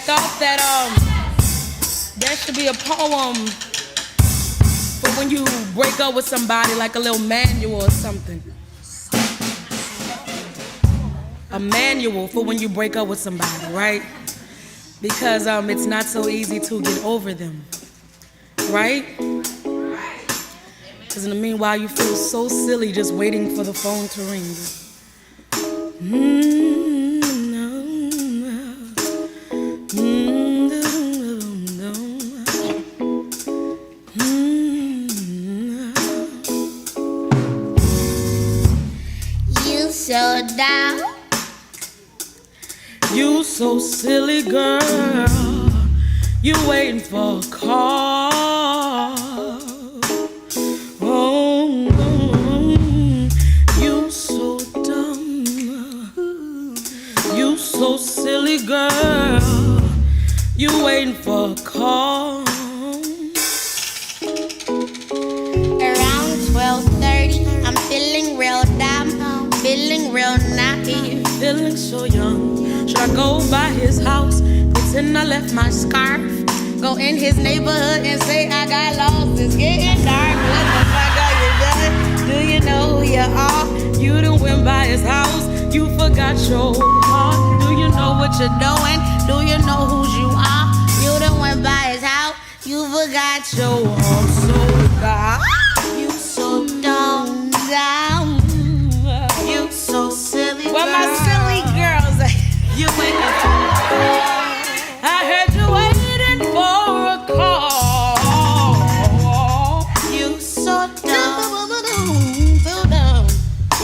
thought that there should be a poem for when you break up with somebody, like a little manual or something. A manual for when you break up with somebody, right? Because it's not so easy to get over them, right? Because in the meanwhile, you feel so silly just waiting for the phone to ring. You so down. You so silly, girl. You waiting for a call. You so dumb. You so silly, girl. You waiting for a call. Around 12:30, I'm feeling real dumb, feeling real naive, Feeling so young. Should I go by his house, pretend I left my scarf? go in his neighborhood and say I got lost? It's getting dark. What the fuck are you doing? Do you know who you are? You done went by his house, you forgot your heart. Do you know what you're doing? Do you know who you are? You done went by his house, you forgot your heart. So God, you so dumb, down. You so silly. Well, my silly girls, you waiting for I heard you waiting for a call. You so dumb, so dumb.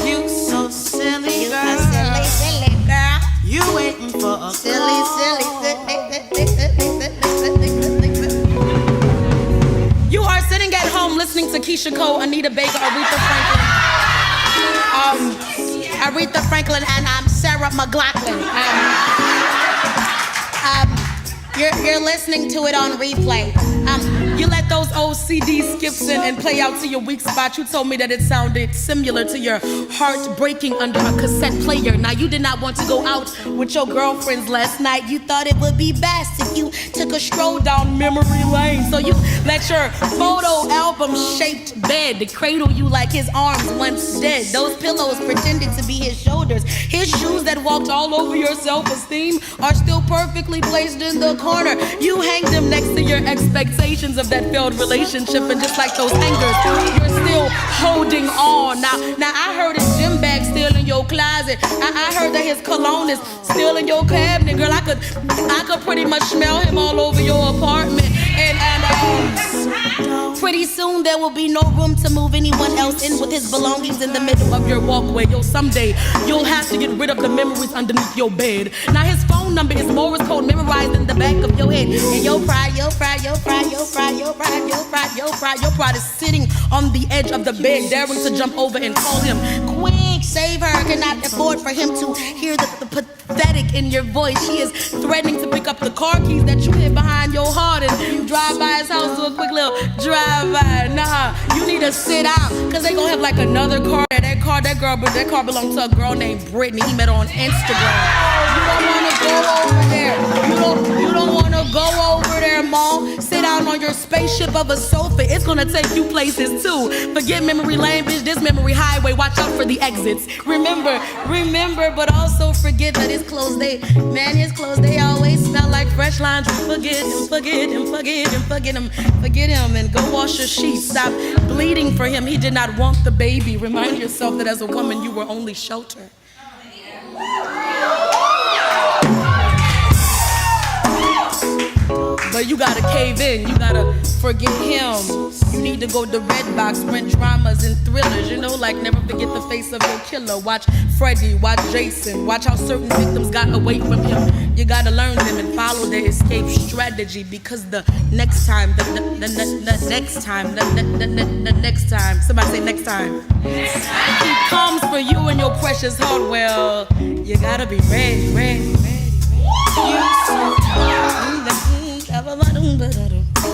You so silly, girl. Silly, silly girl. You waiting for a silly, silly, You are sitting at home listening to Keisha Cole, Anita Baker, Aretha Franklin, and Sarah McLachlan. You're listening to it on replay. You let those old CD skips in and play out to your weak spot. You told me that it sounded similar to your heart breaking under a cassette player. Now, you did not want to go out with your girlfriends last night. You thought it would be best if you took a stroll down memory lane. So you let your photo album shaped bed cradle you like his arms once dead. Those pillows pretended to be his shoulders. His shoes that walked all over your self-esteem are still perfectly placed in the corner. You hang them next to your expectations of that failed relationship, and just like those hangers, you're still holding on. Now I heard his gym bag still in your closet. I heard that his cologne is still in your cabinet. Girl, I could pretty much smell him all over your apartment. And pretty soon there will be no room to move anyone else in with his belongings in the middle of your walkway. Someday you'll have to get rid of the memories underneath your bed. Now his phone number is Morse code memorized in the back of your head. And your pride is sitting on the edge of the bed, daring to jump over and call him. Quick, save her. Cannot afford for him to hear the pathetic in your voice. She is threatening to pick up the car keys that you hid behind your heart and drive by his house, do a quick little drive-by. Nah, you need to sit out, cause they gonna have like another car. That car belonged to a girl named Brittany. He met her on Instagram. You don't wanna go over there. You don't wanna go over there, Mom. Sit down on your spaceship of a sofa. It's gonna take you places too. Forget memory lane, bitch. This memory highway. Watch out for the exits. Remember, but also forget that his clothes, they always smell like fresh laundry. Forget him, and go wash your sheets. Stop bleeding for him. He did not want the baby. Remind yourself that as a woman, you were only shelter. But you gotta cave in, you gotta forget him. You need to go to Redbox, rent dramas and thrillers, like never forget the face of your killer. Watch Freddy, watch Jason, watch how certain victims got away from him. You gotta learn them and follow their escape strategy, because the next time, somebody say next time, he comes for you and your precious heart. Well, you gotta be ready.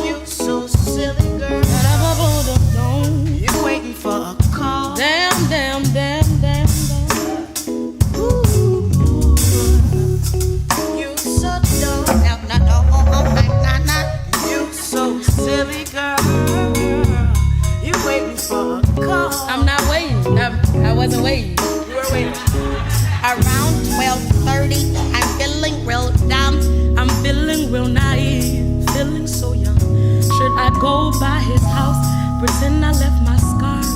You so silly, girl. You waiting for a call. Damn. Ooh. You so dumb. go by his house, pretend I left my scarf.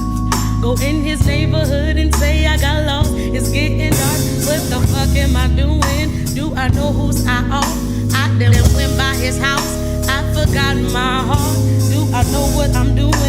Go in his neighborhood and say I got lost. It's getting dark. What the fuck am I doing? Do I know whose I are? I then went by his house. I forgot my heart. Do I know what I'm doing?